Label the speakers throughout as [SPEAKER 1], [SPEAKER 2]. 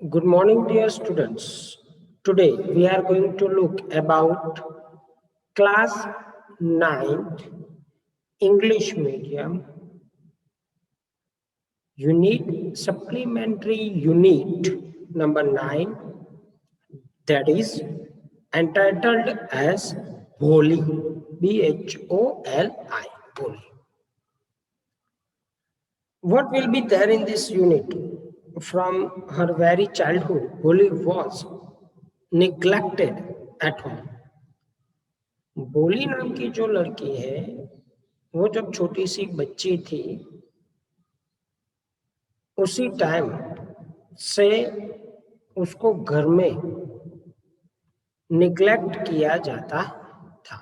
[SPEAKER 1] Good morning, dear students. Today we are going to look about class 9 English medium unit supplementary unit number 9, that is entitled as Bholi, Bholi. Bholi. What will be there in this unit? From her very childhood, Bholi was neglected at home. भोली नाम की जो लड़की है वो जब छोटी सी बच्ची थी उसी टाइम से उसको घर में निग्लेक्ट किया जाता था.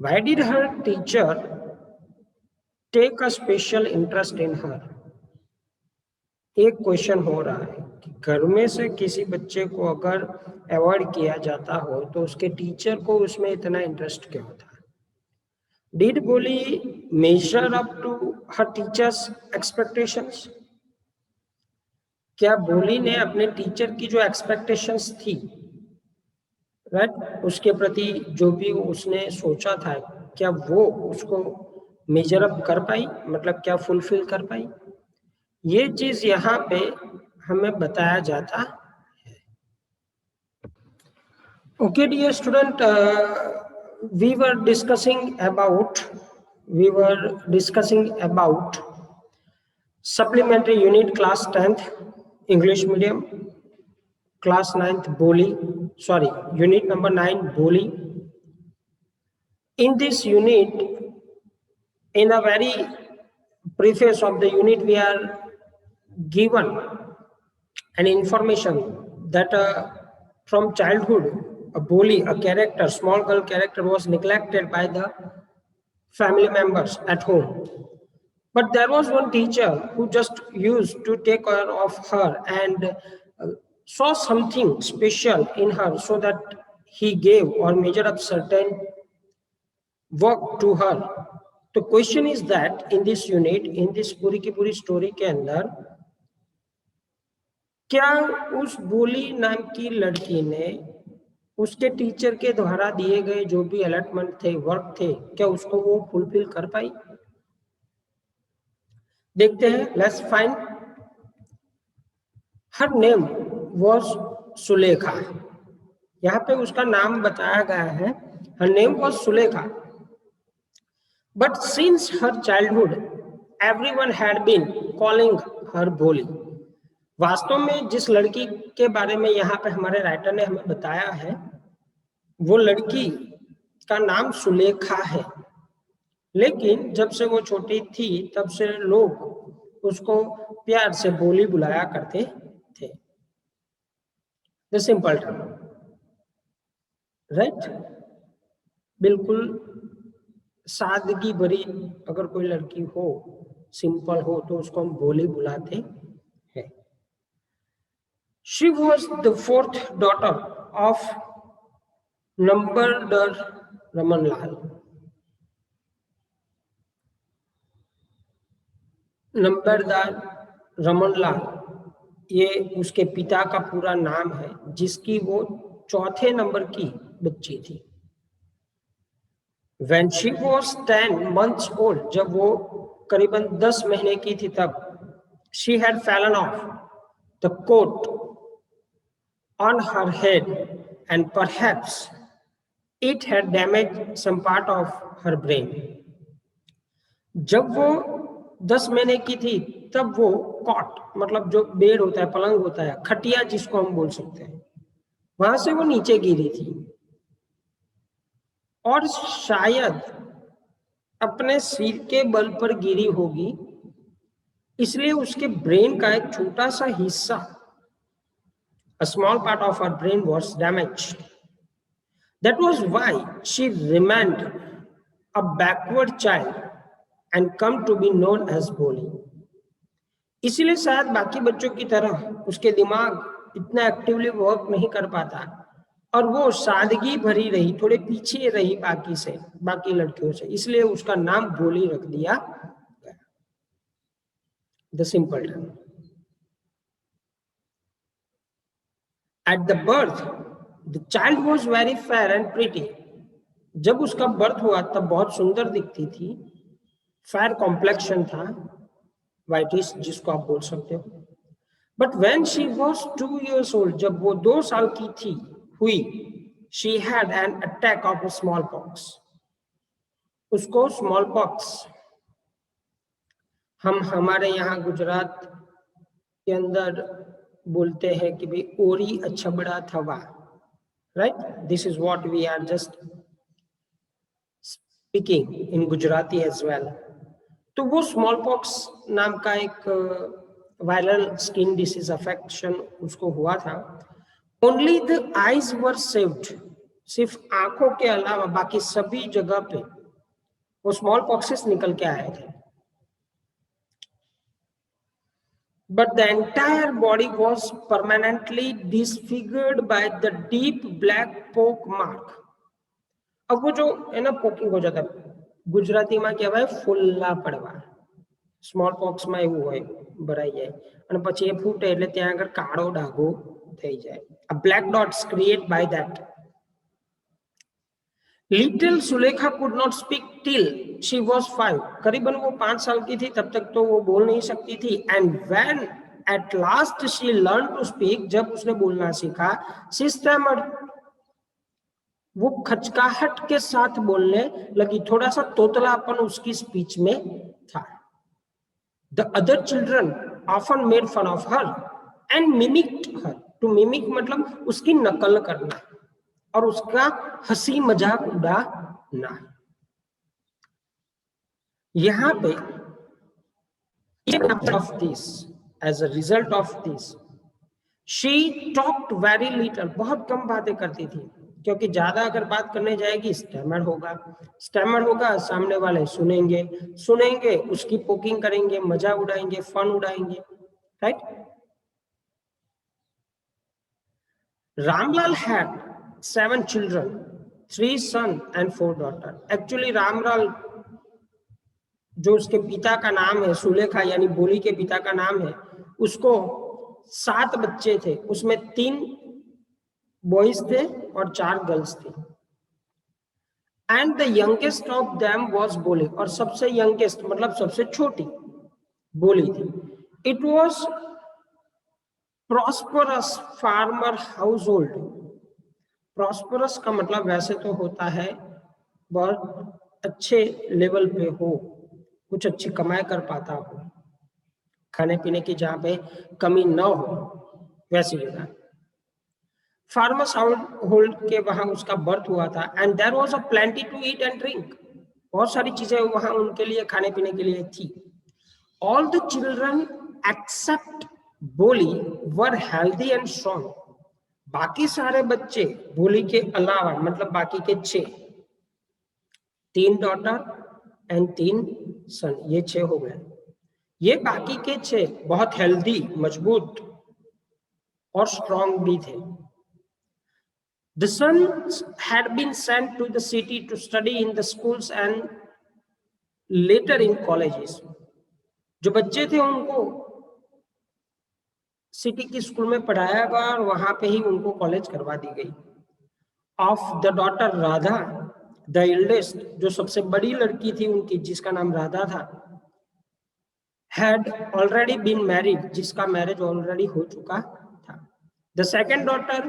[SPEAKER 1] Why did her teacher take a special interest in her? एक क्वेश्चन हो रहा है कि घर में से किसी बच्चे को अगर अवॉइड किया जाता हो तो उसके टीचर को उसमें इतना इंटरेस्ट क्यों था? Did Boli measure up to her teacher's expectations? क्या बोली ने अपने टीचर की जो एक्सपेक्टेशंस थी, राइट, उसके प्रति जो भी उसने सोचा था, क्या वो उसको मेजर अप कर पाई, मतलब क्या फुलफिल कर पाई? ये चीज यहाँ पे हमें बताया जाता है. Okay dear student, we were discussing about supplementary unit class 10th English medium, class 9th unit number 9 Boli. In this unit, in the very preface of the unit, we are given an information that from childhood, a Boli, a character, small girl character, was neglected by the family members at home. But there was one teacher who just used to take care of her and saw something special in her, so that he gave or measured up certain work to her. The question is that in this unit, in this पूरी की पूरी story के अंदर, क्या उस बोली नाम की लड़की ने उसके टीचर के द्वारा दिए गए जो भी अलॉटमेंट थे, वर्क थे, क्या उसको वो फुलफिल कर पाई? देखते हैं. Let's find. Her name was Sulekha. यहाँ पे उसका नाम बताया गया है. Her name was Sulekha. But since her childhood everyone had been calling her Bholi. वास्तव में जिस लड़की के बारे में यहाँ पे हमारे राइटर ने हमें बताया है, वो लड़की का नाम सुलेखा है. लेकिन जब से वो छोटी थी तब से लोग उसको प्यार से बोली बुलाया करते थे. The simple term, right. बिल्कुल सादगी भरी अगर कोई लड़की हो, सिंपल हो, तो उसको हम बोली बुलाते हैं. She was the fourth daughter of नंबरदार रमनलाल. नंबरदार रमनलाल ये उसके पिता का पूरा नाम है, जिसकी वो चौथे नंबर की बच्ची थी. When she was 10 months old, जब वो करीबन 10 महीने की थी तब, she had fallen off the coat on her head and perhaps it had damaged some part of her brain. जब वो 10 महीने की थी तब वो कॉट, मतलब जो बेड होता है, पलंग होता है, खटिया जिसको हम बोल सकते हैं, वहां से वो नीचे गिरी थी और शायद अपने सिर के बल पर गिरी होगी, इसलिए उसके ब्रेन का एक छोटा सा हिस्सा, a small part of her brain was damaged. That was why she remained a backward child and come to be known as Boli. इसलिए शायद बाकी बच्चों की तरह उसके दिमाग इतना एक्टिवली वर्क नहीं कर पाता और वो सादगी भरी रही, थोड़े पीछे रही बाकी लड़कियों से, इसलिए उसका नाम बोली रख दिया गया. The simple term. At the birth, the child was very fair and pretty. जब उसका बर्थ हुआ तब बहुत सुंदर दिखती थी, फेयर कॉम्प्लेक्शन था, वाइटिश जिसको आप बोल सकते हो. But when she was 2 years old, जब वो 2 साल की थी हुई, she had an attack of small pox. उसको स्मॉल पॉक्स, हम हमारे यहाँ गुजरात के अंदर बोलते हैं कि भाई ओरी अच्छा बड़ा थवा, right. This is what we are just speaking in Gujarati as well. तो वो स्मॉल पॉक्स नाम का एक वायरल स्किन डिसीज अफेक्शन उसको हुआ था. Only the eyes were saved. सिर्फ आंखों के अलावा बाकी सभी जगह पे वो स्मॉल पॉक्सेस निकल के आए थे. But the entire body was permanently disfigured by the deep black poke mark. अब वो जो है ना पोकिंग हो जाता है, ગુજરાતીમાં કહેવાય ફૂલ્લા પડવા. સ્મોલ પોક્સમાં એવું હોય, ભરાઈ જાય અને પછી એ ફૂટે એટલે ત્યાં આગળ કાળો ડાઘો થઈ જાય. A black dots created by that. Little Sulekha could not speak till she was 5. करीबन वो 5 साल की थी तब तक तो वो बोल नहीं सकती थी. And when at last she learned to speak, जब उसने बोलना सीखा, she stammered. वो खचकाहट के साथ बोलने लगी, थोड़ा सा तोतलापन उसकी स्पीच में था. The other children often made fun of her and mimicked her. To mimic मतलब उसकी नकल करना और उसका हंसी मजाक उड़ाना. यहाँ पे of this, as a result of this, she talked very little. बहुत कम बातें करती थी, क्योंकि ज्यादा अगर बात करने जाएगी स्टैमर होगा, सामने वाले सुनेंगे, उसकी पोकिंग करेंगे, मजा उड़ाएंगे, फन उड़ाएंगे, right. Ramlal had 7 children, 3 sons and 4 daughters. Actually Ramlal जो उसके पिता का नाम है सुलेखा यानी बोली के पिता का नाम है, उसको 7 बच्चे थे, उसमें 3 बॉयज थे और 4 गर्ल्स थी. And the youngest of them was बोली, और सबसे यंगेस्ट मतलब सबसे छोटी बोली थी. It was prosperous farmer house hold. Prosperous का मतलब वैसे तो होता है बहुत अच्छे लेवल पे हो, कुछ अच्छी कमाई कर पाता हो, खाने पीने की जहाँ पे कमी न हो, वैसी जगह. फार्मर्स हाउसहोल्ड के वहां उसका बर्थ हुआ था. And there was a plenty to eat and drink. बहुत सारी चीजें वहां उनके लिए खाने पीने के लिए थी. ऑल द चिल्ड्रन एक्सेप्ट बोली वर हेल्दी एंड स्ट्रॉन्ग. बाकी सारे बच्चे बोली के अलावा मतलब बाकी के 6, 3 डॉटर एंड 3 सन, ये 6 हो गए. ये बाकी के 6 बहुत हेल्दी, मजबूत और स्ट्रॉन्ग भी थे. The sons had been sent to the city to study in the schools and later in colleges. जो बच्चे थे उनको सिटी की स्कूल में पढ़ाया गया और वहां पे ही उनको कॉलेज करवा दी गई. Of the daughter Radha, the eldest, जो सबसे बड़ी लड़की थी उनकी जिसका नाम राधा था, had already been married, जिसका मैरिज ऑलरेडी हो चुका था. The second daughter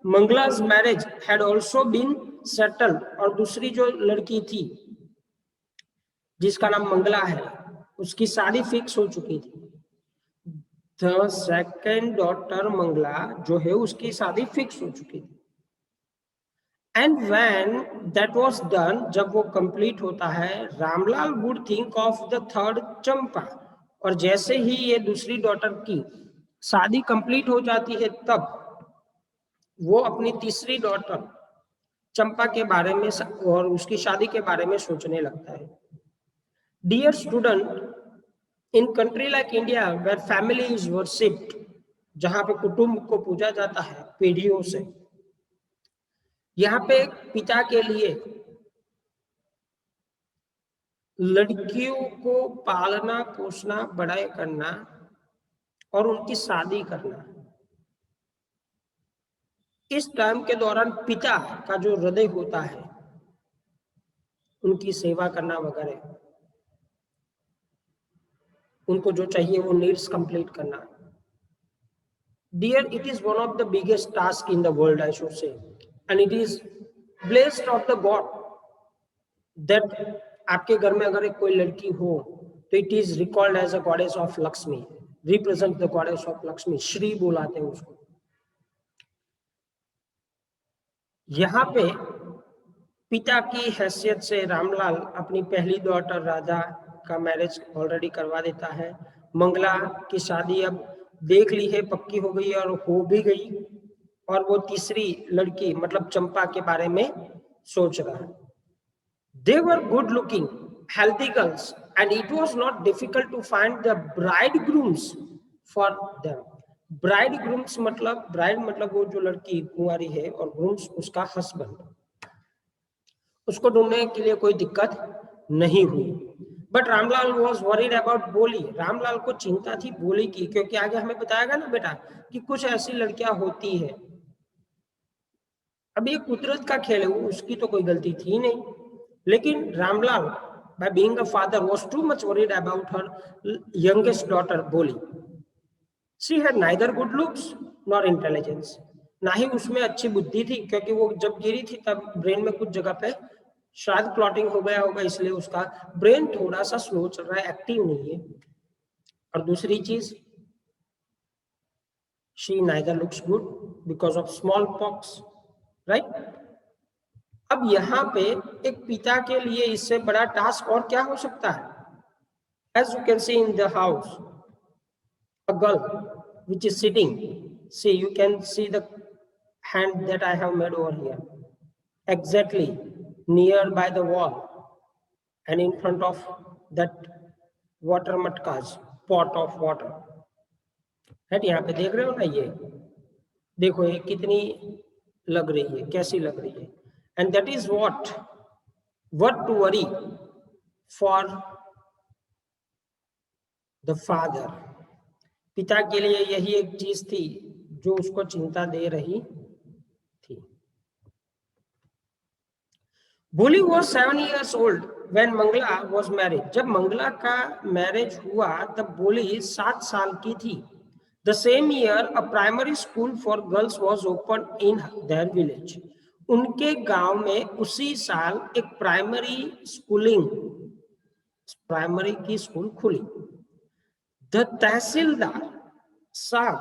[SPEAKER 1] Mangla's marriage had also been settled, और दूसरी जो लड़की थी जिसका नाम मंगला है उसकी शादी फिक्स हो चुकी थी. The second daughter मंगला जो है उसकी शादी फिक्स हो चुकी थी. And when that was done, जब वो कंप्लीट होता है, Ramlal would think of the third चंपा. और जैसे ही ये दूसरी डॉटर की शादी कंप्लीट हो जाती है तब वो अपनी तीसरी डॉटर चंपा के बारे में और उसकी शादी के बारे में सोचने लगता है. Dear student, in country like India where family is worshipped, जहां पे कुटुंब को पूजा जाता है पीढ़ियों से, यहाँ पे पिता के लिए लड़कियों को पालना पोसना बड़ा करना और उनकी शादी करना इस टाइम के दौरान पिता का जो हृदय होता है, उनकी सेवा करना वगैरह, उनको जो चाहिए वो नीड्स कंप्लीट करना। Dear, it is one of the biggest tasks in the world, I should say, and it is blessed of the God that आपके घर में अगर एक कोई लड़की हो तो it is recalled as a goddess of Lakshmi, represent the goddess of Lakshmi, Shri बुलाते हैं उसको। यहाँ पे पिता की हैसियत से रामलाल अपनी पहली डॉटर राधा का मैरिज ऑलरेडी करवा देता है। मंगला की शादी अब देख ली है, पक्की हो गई और हो भी गई, और वो तीसरी लड़की मतलब चंपा के बारे में सोच रहा है। They were good looking, healthy girls, and it was not difficult to find the bridegrooms for them. Bridegrooms मतलब bride मतलब वो जो लड़की कुंवारी है, और grooms उसका husband, उसको ढूंढने के लिए कोई दिक्कत नहीं हुई। But Ramlal was worried about बोली, रामलाल को चिंता थी बोली की, क्योंकि आगे हमें बताएगा ना बेटा कि कुछ ऐसी लड़कियां होती है। अब ये कुदरत का खेल है, उसकी तो कोई गलती थी नहीं, लेकिन Ramlal by being a father was too much worried about her youngest daughter बोली। She had neither good looks nor intelligence, ना ही उसमें अच्छी बुद्धि थी, क्योंकि वो जब गिरी थी तब ब्रेन में कुछ जगह पे शायद क्लॉटिंग हो गया होगा, इसलिए उसका ब्रेन थोड़ा सा स्लो चल रहा है, एक्टिव नहीं है। और दूसरी चीज, she neither looks good because of small pox, right. अब यहाँ पे एक पिता के लिए इससे बड़ा टास्क और क्या हो सकता है? As you can see in the house a girl which is sitting, see, you can see the hand that I have made over here, exactly near by the wall and in front of that water matkas, pot of water, है। यहाँ पे देख रहे हो ना, ये देखो ये कितनी लग रही है, कैसी लग रही है। And that is what to worry for the father, पिता के लिए यही एक चीज थी जो उसको चिंता दे रही थी। भोली was 7 years old when Mangla was married, जब मंगला का मैरिज हुआ तब भोली 7 साल की थी। The same year a primary school for girls was opened in their village, उनके गांव में उसी साल एक प्राइमरी की स्कूल खुली। The तहसीलदार साहब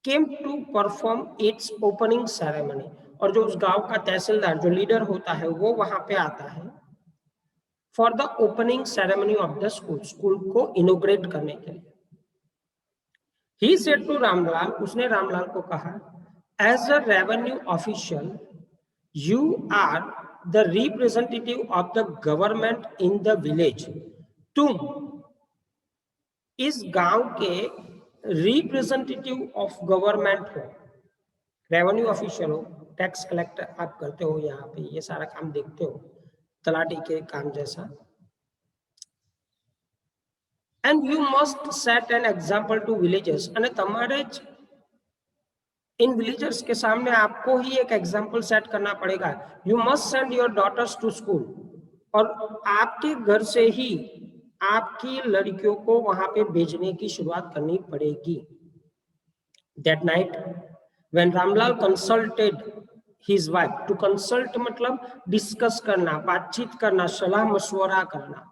[SPEAKER 1] came to perform its opening ceremony, और जो उस गांव का तहसीलदार जो लीडर होता है वो वहां पे आता है for the opening ceremony of the school, school को इनोग्रेट करने के लिए। He said to रामलाल, उसने रामलाल को कहा, as a revenue official you are the representative of the government in the village, तुम इस गांव के रिप्रेजेंटेटिव ऑफ गवर्नमेंट हो, रेवेन्यू ऑफिशियल हो, टैक्स कलेक्टर आप करते हो, यहाँ पे ये सारा काम देखते हो, तलाटी के काम जैसा। And you must set an example to villagers, અને તમારે જ इन विलेजर्स के सामने आपको ही एक एग्जाम्पल सेट करना पड़ेगा। You must send your daughters to school, और आपके घर से ही आपकी लड़कियों को वहां पे भेजने की शुरुआत करनी पड़ेगी। That night when Ramlal consulted his wife, to consult मतलब डिस्कस करना, बातचीत करना, सलाह मशवरा करना,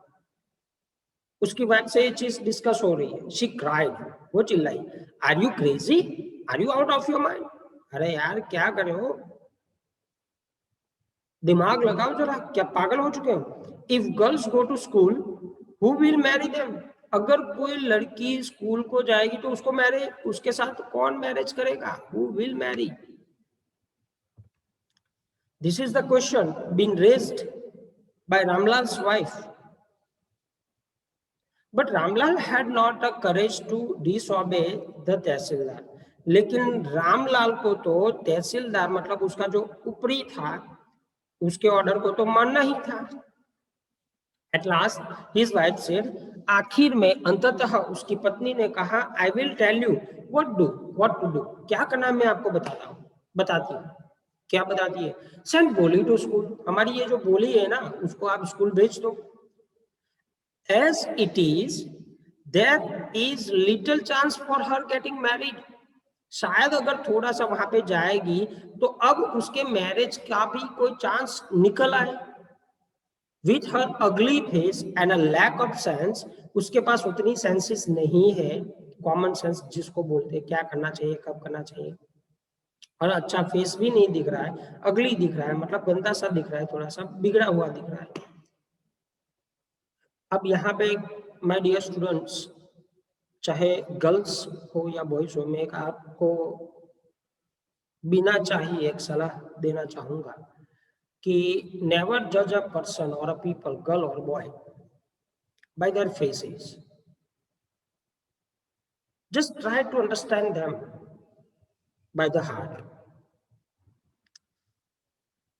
[SPEAKER 1] उसकी वाइफ से ये चीज डिस्कस हो रही है। She cried, वो चिल्लाई, Are you crazy? Are you out of your mind? अरे यार क्या करे हो, दिमाग लगाओ जरा, क्या पागल हो चुके हो? If girls go to school, who will marry them? अगर कोई लड़की स्कूल को जाएगी तो उसके साथ कौन मैरिज करेगा? Who will marry? This is the question being raised by Ramlal's wife. But Ramlal had not the courage to disobey the तहसीलदार, लेकिन रामलाल को तो तहसीलदार मतलब उसका जो ऊपरी था उसके ऑर्डर को तो मानना ही था। At last his wife said, आखिर में अंततः उसकी पत्नी ने कहा, I will tell you what to do, क्या करना मैं आपको बताता हूँ, बताती है। क्या बताती है? सेंड बोली टू स्कूल। हमारी ये जो बोली है ना, उसको आप स्कूल भेज दो। As it is, there is little chance for her getting married. शायद अगर थोड़ा सा वहां पे जाएगी तो अब उसके मैरिज का भी कोई चांस निकल आए। With her ugly face and a lack of sense, उसके पास उतनी सेंसेस नहीं है, कॉमन सेंस जिसको बोलते हैं, क्या करना चाहिए, कब करना चाहिए, और अच्छा फेस भी नहीं दिख रहा है, अगली दिख रहा है, मतलब गंदा सा दिख रहा है, थोड़ा सा बिगड़ा हुआ दिख रहा है। अब यहाँ पे माय डियर स्टूडेंट्स, चाहे गर्ल्स हो या बॉयज हो, मैं एक आपको बिना चाहिए एक सलाह देना चाहूंगा कि नेवर जज अ पर्सन और अ पीपल, गर्ल और boy, by their faces. Just try to understand them by the heart,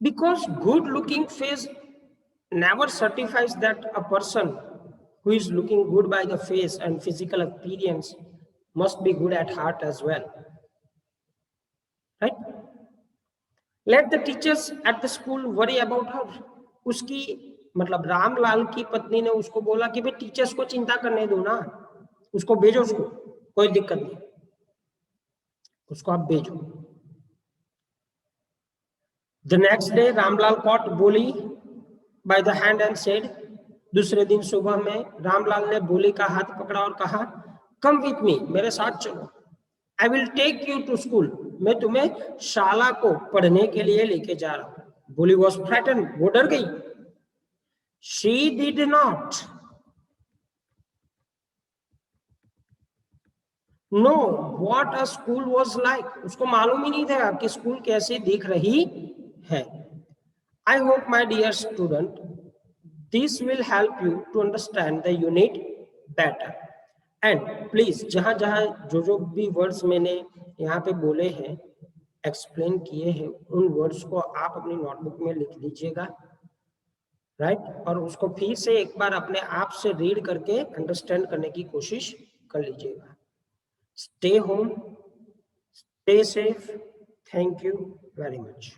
[SPEAKER 1] because good looking face never certifies that a person who is looking good by the face and physical appearance must be good at heart as well, right? Let the teachers at the school worry about her. उसकी मतलब रामलाल की पत्नी ने उसको बोला कि भाई teachers को चिंता करने दो ना, उसको भेजो, उसको कोई दिक्कत नहीं, उसको आप भेजो। The next day Ramlal caught बोली by the hand and said, दूसरे दिन सुबह में रामलाल ने बोली का हाथ पकड़ा और कहा, कम विथ मी, मेरे साथ चलो, I will take you to school, मैं तुम्हें शाला को पढ़ने के लिए लेके जा रहा हूं। बोली वॉज फ्रैटन, वो डर गई। She did not know what a school was like, उसको मालूम ही नहीं था कि स्कूल कैसे दिख रही है। I hope my dear student this will help you to understand the unit better. And please जहां जहां जो भी वर्ड्स मैंने यहाँ पे बोले हैं, एक्सप्लेन किए हैं, उन वर्ड्स को आप अपनी नोटबुक में लिख लीजिएगा, राइट? और उसको फिर से एक बार अपने आप से रीड करके अंडरस्टैंड करने की कोशिश कर लीजिएगा। Stay home, stay safe, thank you very much.